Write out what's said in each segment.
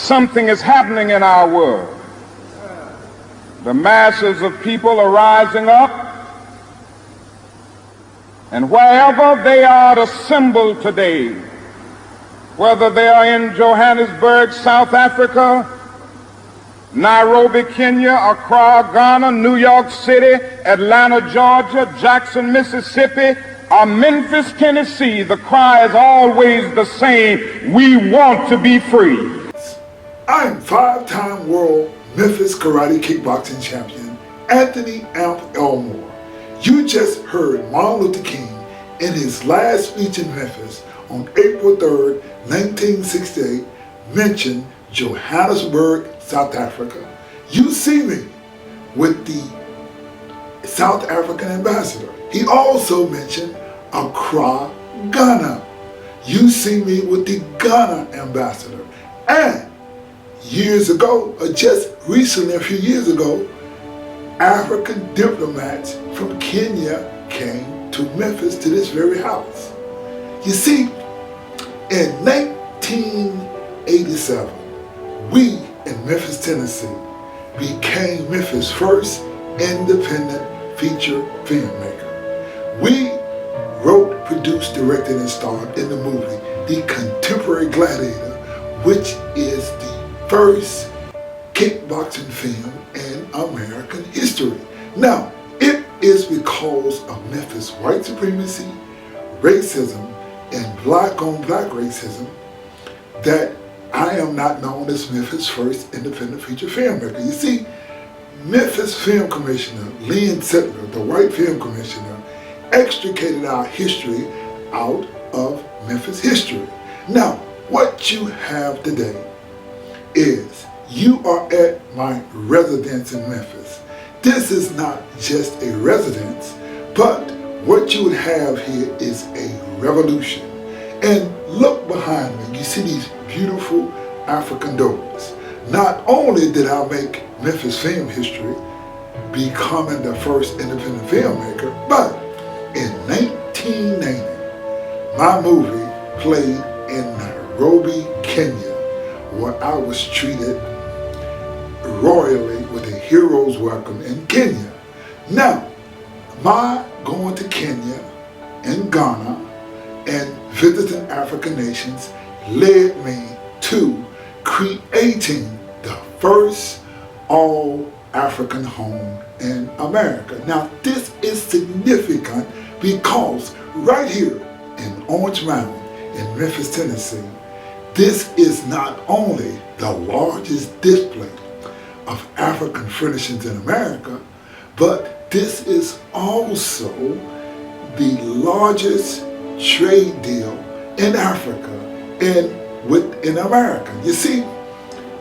something is happening in our world. The masses of people are rising up, and wherever they are assembled today, whether they are in Johannesburg, South Africa, Nairobi, Kenya, Accra, Ghana, New York City, Atlanta, Georgia, Jackson, Mississippi, or Memphis, Tennessee, the cry is always the same: we want to be free. I'm five-time world Memphis karate kickboxing champion Anthony "Amp" Elmore. You just heard Martin Luther King in his last speech in Memphis on April 3rd, 1968, mention Johannesburg, South Africa. You see me with the South African ambassador. He also mentioned Accra, Ghana. You see me with the Ghana ambassador. And years ago, or just recently, a few years ago, African diplomats from Kenya came to Memphis, to this very house. You see, in 1987, we in Memphis, Tennessee, became Memphis' first independent feature filmmaker. We wrote, produced, directed, and starred in the movie The Contemporary Gladiator, which is the first kickboxing film in American history. Now, it is because of Memphis white supremacy, racism, and black-on-black racism that I am not known as Memphis' first independent feature filmmaker. You see, Memphis Film Commissioner Lynn Settler, the white film commissioner, extricated our history out of Memphis history. Now, what you have today is you are at my residence in Memphis. This is not just a residence, but what you would have here is a revolution. And look behind me, you see these beautiful African doors. Not only did I make Memphis film history, becoming the first independent filmmaker, but in 1990, my movie played in Nairobi, Kenya, where I was treated royally with a hero's welcome in Kenya. Now, my going to Kenya and Ghana and visiting African nations led me to creating the first all-African home in America. Now, this is significant because right here in Orange Mound in Memphis, Tennessee, this is not only the largest display of African furnishings in America, but this is also the largest trade deal in Africa and within America. You see,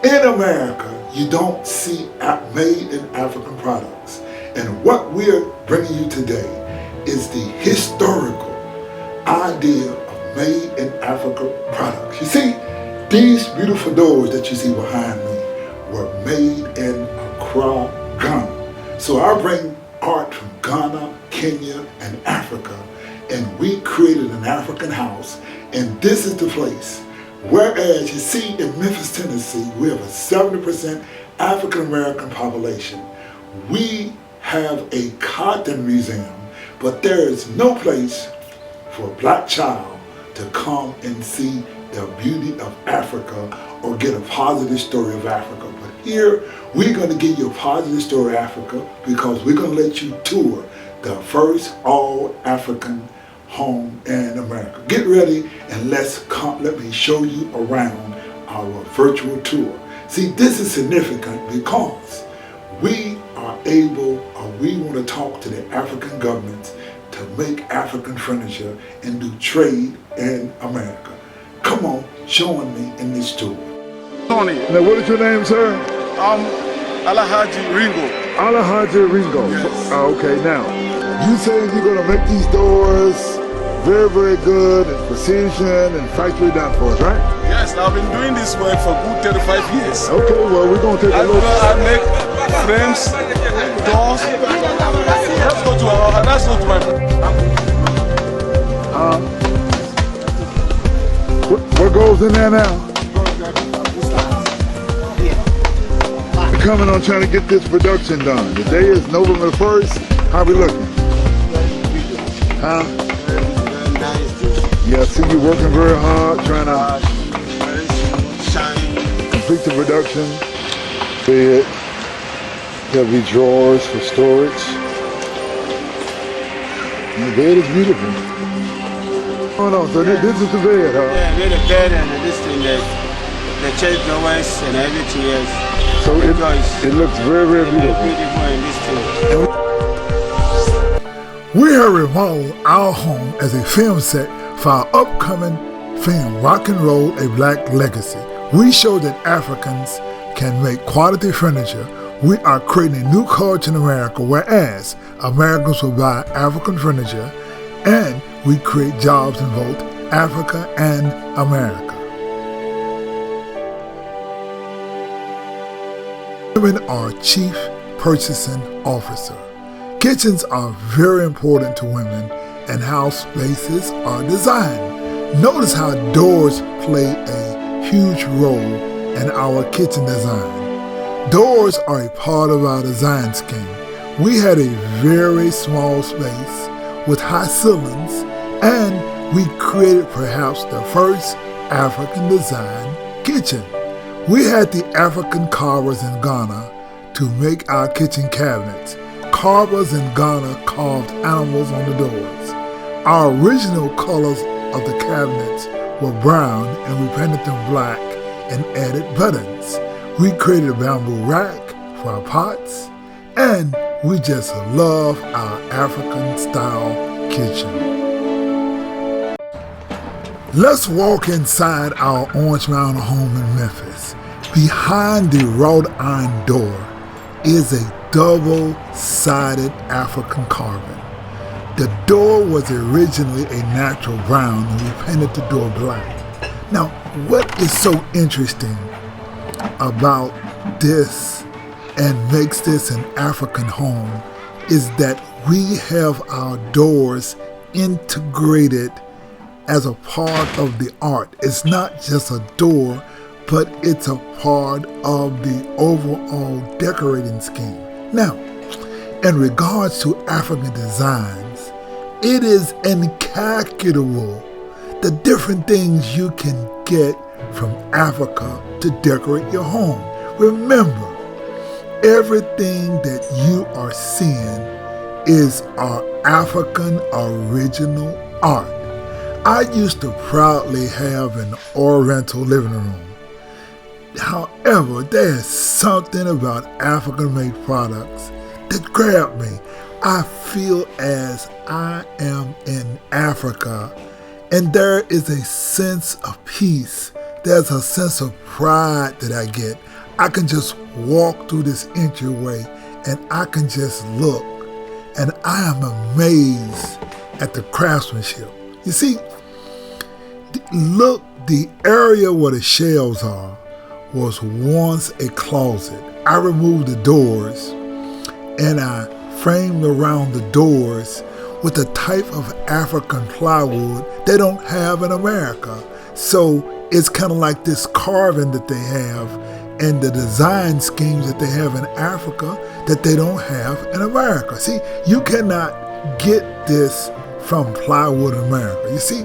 in America, you don't see made in African products. And what we're bringing you today is the historical idea of made in Africa products. You see, these beautiful doors that you see behind me were made in Accra, Ghana. So I bring art from Ghana, Kenya, and Africa, and we created an African house, and this is the place. Whereas you see in Memphis, Tennessee, we have a 70% African American population. We have a cotton museum, but there is no place for a black child to come and see the beauty of Africa or get a positive story of Africa. But here, we're going to give you a positive story of Africa because we're going to let you tour the first all-African home in America. Get ready and let me show you around our virtual tour. See, this is significant because we are able, or we want to talk to the African governments to make African furniture and do trade in America. Come on, join me in this tour. Tony. Now, what is your name, sir? Alahaji Ringo. Alahaji Ringo. Yes. Okay, now, you say you're going to make these doors very, very good and precision and factory done for us, right? Yes, I've been doing this work for good 35 years. Okay, well, we're going to take a look. I make frames, doors. Let's go to my... What goes in there now? coming on trying to get this production done. Today is November 1st. How we looking? Huh? Very nice. Yeah, I see you working very hard trying to Very shine. complete the production. Bed. There'll be drawers for storage. And the bed is beautiful. Oh no, so this is the bed, huh? Yeah, with the bed and this thing, the chest drawers and everything else. So it looks very, very beautiful. Beautiful in this thing. We have remodeled our home as a film set for our upcoming film, Rock and Roll, A Black Legacy. We show that Africans can make quality furniture. We are creating a new culture in America, whereas Americans will buy African furniture, and we create jobs in both Africa and America. Women are chief purchasing officer. Kitchens are very important to women, and how spaces are designed. Notice how doors play a huge role in our kitchen design. Doors are a part of our design scheme. We had a very small space with high ceilings, and we created perhaps the first African design kitchen. We had the African carvers in Ghana to make our kitchen cabinets. Carvers in Ghana carved animals on the doors. Our original colors of the cabinets were brown, and we painted them black and added buttons. We created a bamboo rack for our pots, and we just love our African style kitchen. Let's walk inside our Orange Mountain home in Memphis. Behind the wrought iron door is a double-sided African carving. The door was originally a natural brown, and we painted the door black. Now, what is so interesting about this and makes this an African home is that we have our doors integrated as a part of the art. It's not just a door, but it's a part of the overall decorating scheme. Now, in regards to African designs, it is incalculable the different things you can get from Africa to decorate your home. Remember, everything that you are seeing is our African original art. I used to proudly have an Oriental living room. However, there's something about African-made products that grab me. I feel as I am in Africa, and there is a sense of peace. There's a sense of pride that I get. I can just walk through this entryway and I can just look, and I am amazed at the craftsmanship. You see, look, the area where the shelves are was once a closet. I removed the doors and I framed around the doors with a type of African plywood they don't have in America. So it's kind of like this carving that they have and the design schemes that they have in Africa that they don't have in America. See, you cannot get this from plywood in America. You see,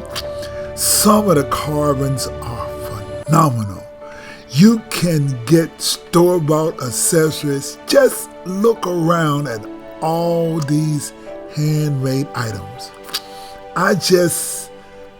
some of the carvings are phenomenal. You can get store-bought accessories. Just look around at all these handmade items. I just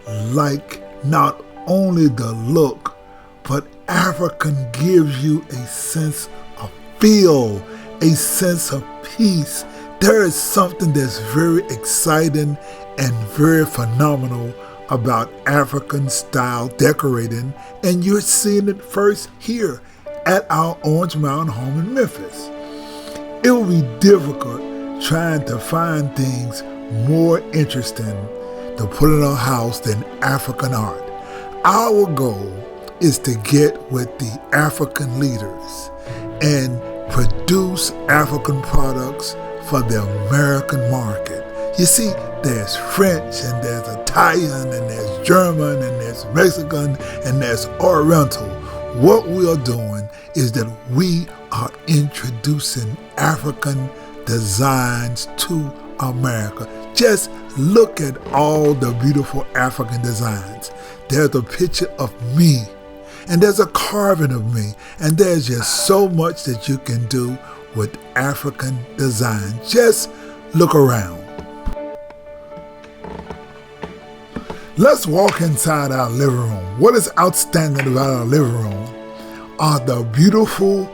like not only the look, but African gives you a sense of feel, a sense of peace. There is something that's very exciting and very phenomenal about African style decorating, and you're seeing it first here at our Orange Mountain home in Memphis. It will be difficult trying to find things more interesting to put in our house than African art. Our goal is to get with the African leaders and produce African products for the American market. You see, there's French and there's Italian and there's German and there's Mexican and there's Oriental. What we are doing is that we are introducing African designs to America. Just look at all the beautiful African designs. There's a picture of me, and there's a carving of me, and there's just so much that you can do with African design. Just look around. Let's walk inside our living room. What is outstanding about our living room are the beautiful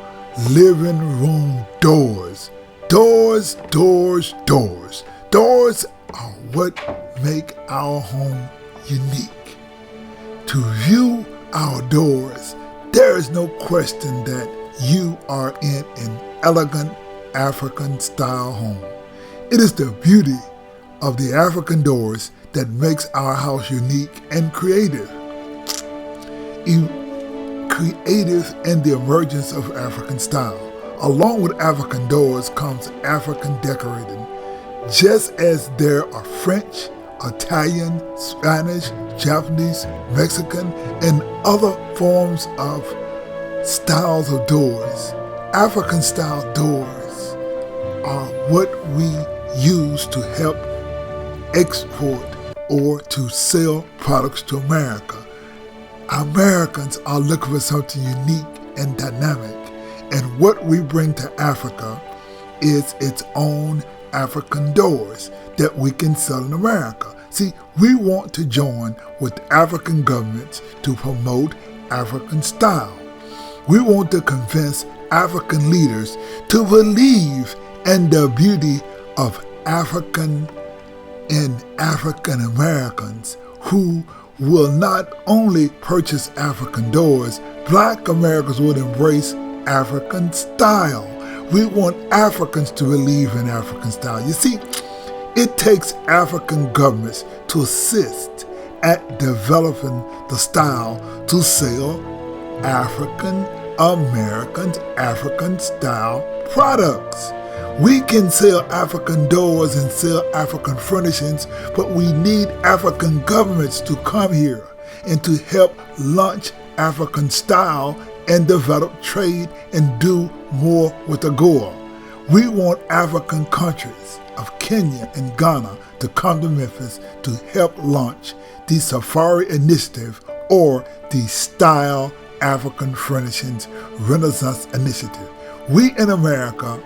living room doors. Doors, doors, doors. Doors are what make our home unique. To view our doors, there is no question that you are in an elegant African style home. It is the beauty of the African doors that makes our house unique and creative. Creative in the emergence of African style. Along with African doors comes African decorating. Just as there are French, Italian, Spanish, Japanese, Mexican, and other forms of styles of doors, African style doors are what we use to help export or to sell products to America. Americans are looking for something unique and dynamic, and what we bring to Africa is its own African doors that we can sell in America. See, we want to join with African governments to promote African style. We want to convince African leaders to believe in the beauty of African and African Americans who will not only purchase African doors, Black Americans will embrace African style. We want Africans to believe in African style. You see, it takes African governments to assist at developing the style to sell African Americans, African style products. We can sell African doors and sell African furnishings, but we need African governments to come here and to help launch African style and develop trade and do more with AGOA. We want African countries of Kenya and Ghana to come to Memphis to help launch the Safari Initiative or the Style African Furnishings Renaissance Initiative. We in America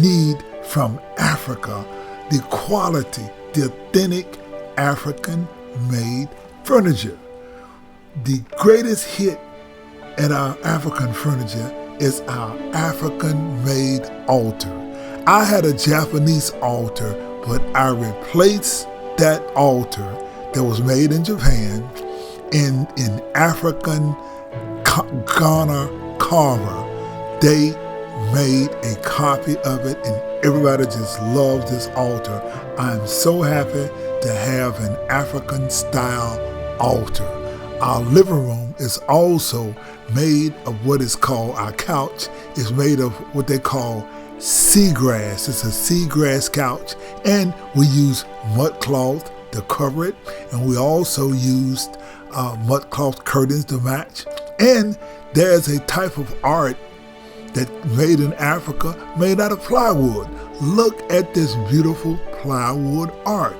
need from Africa the quality, the authentic African-made furniture. The greatest hit in our African furniture is our African-made altar. I had a Japanese altar, but I replaced that altar that was made in Japan in African Ghana carver. They made a copy of it, and everybody just loves this altar. I'm so happy to have an African style altar. Our living room is also made of what is called, our couch is made of what they call seagrass. It's a seagrass couch, and we use mud cloth to cover it, and we also used mud cloth curtains to match. And there's a type of art that made in Africa, made out of plywood. Look at this beautiful plywood art,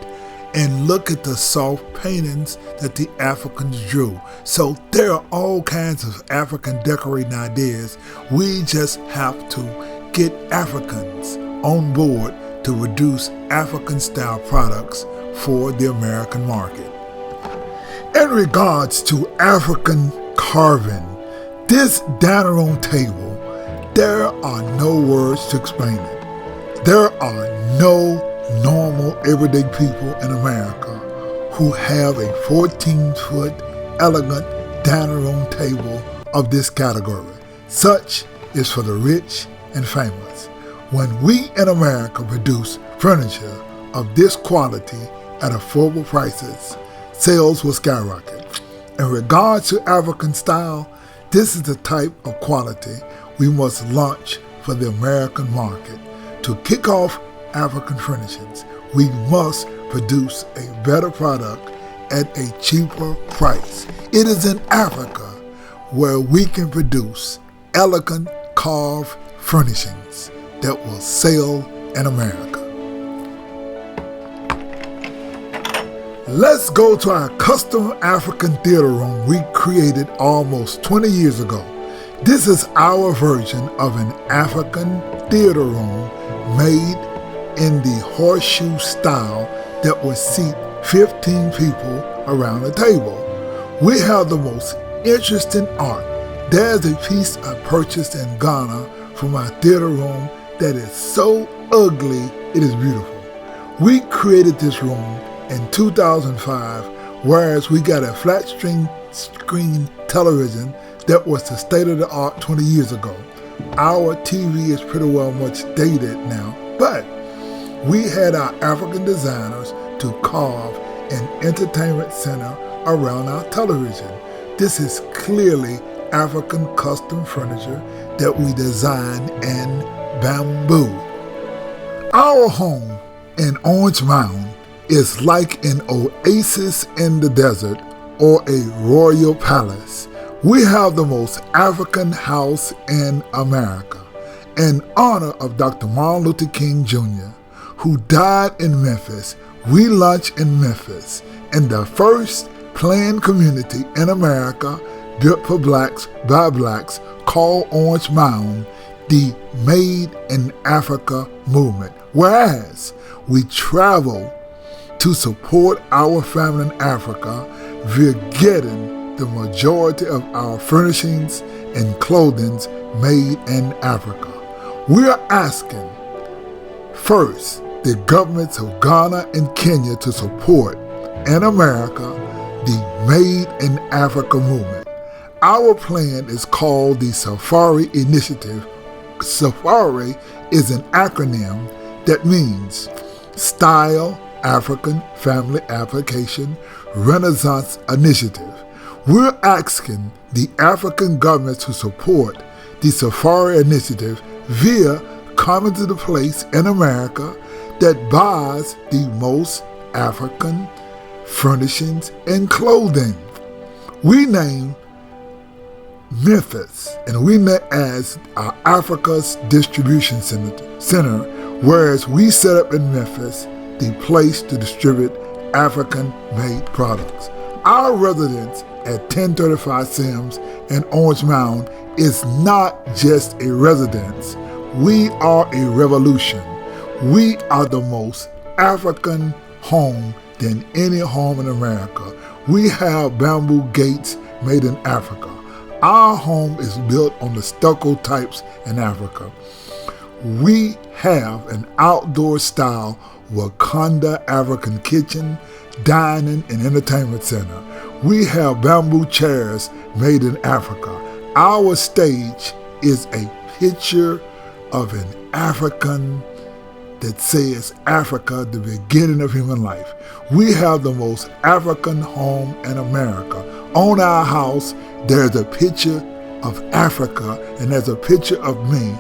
and look at the soft paintings that the Africans drew. So there are all kinds of African decorating ideas. We just have to get Africans on board to produce African style products for the American market. In regards to African carving, this dining room table, there are no words to explain it. There are no normal everyday people in America who have a 14-foot elegant dining room table of this category. Such is for the rich and famous. When we in America produce furniture of this quality at affordable prices, sales will skyrocket. In regards to African style, this is the type of quality we must launch for the American market. To kick off African furnishings, we must produce a better product at a cheaper price. It is in Africa where we can produce elegant hand-carved furnishings that will sell in America. Let's go to our custom African theater room we created almost 20 years ago. This is our version of an African theater room made in the horseshoe style that would seat 15 people around a table. We have the most interesting art. There's a piece I purchased in Ghana from our theater room that is so ugly it is beautiful. We created this room in 2005, whereas we got a flat screen television that was the state of the art 20 years ago. Our TV is pretty well much dated now, but we had our African designers to carve an entertainment center around our television. This is clearly African custom furniture that we designed in bamboo. Our home in Orange Mound is like an oasis in the desert or a royal palace. We have the most African house in America. In honor of Dr. Martin Luther King Jr., who died in Memphis, we lunch in Memphis, in the first planned community in America built for blacks by blacks called Orange Mound, the Made in Africa movement. Whereas we travel to support our family in Africa, we're getting the majority of our furnishings and clothing made in Africa. We are asking, first, the governments of Ghana and Kenya to support, in America, the Made in Africa movement. Our plan is called the Safari Initiative. Safari is an acronym that means Style, African, Family Application, Renaissance Initiative. We're asking the African governments to support the Safari Initiative via coming to the place in America that buys the most African furnishings and clothing. We name Memphis, and we met as our Africa's distribution center, whereas we set up in Memphis the place to distribute African-made products. Our residence at 1035 Sims in Orange Mound is not just a residence. We are a revolution. We are the most African home than any home in America. We have bamboo gates made in Africa. Our home is built on the stucco types in Africa. We have an outdoor style Wakanda African kitchen, dining, and entertainment center. We have bamboo chairs made in Africa. Our stage is a picture of an African that says Africa, the beginning of human life. We have the most African home in America. On our house, there's a picture of Africa, and there's a picture of me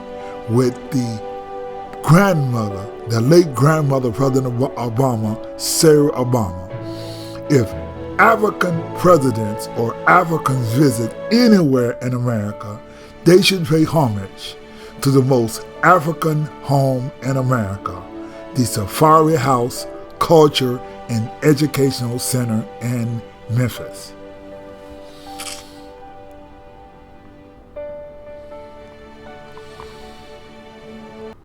with the grandmother, the late grandmother of President Obama, Sarah Obama. If African presidents or Africans visit anywhere in America, they should pay homage to the most African home in America, the Safari House Culture and Educational Center in Memphis.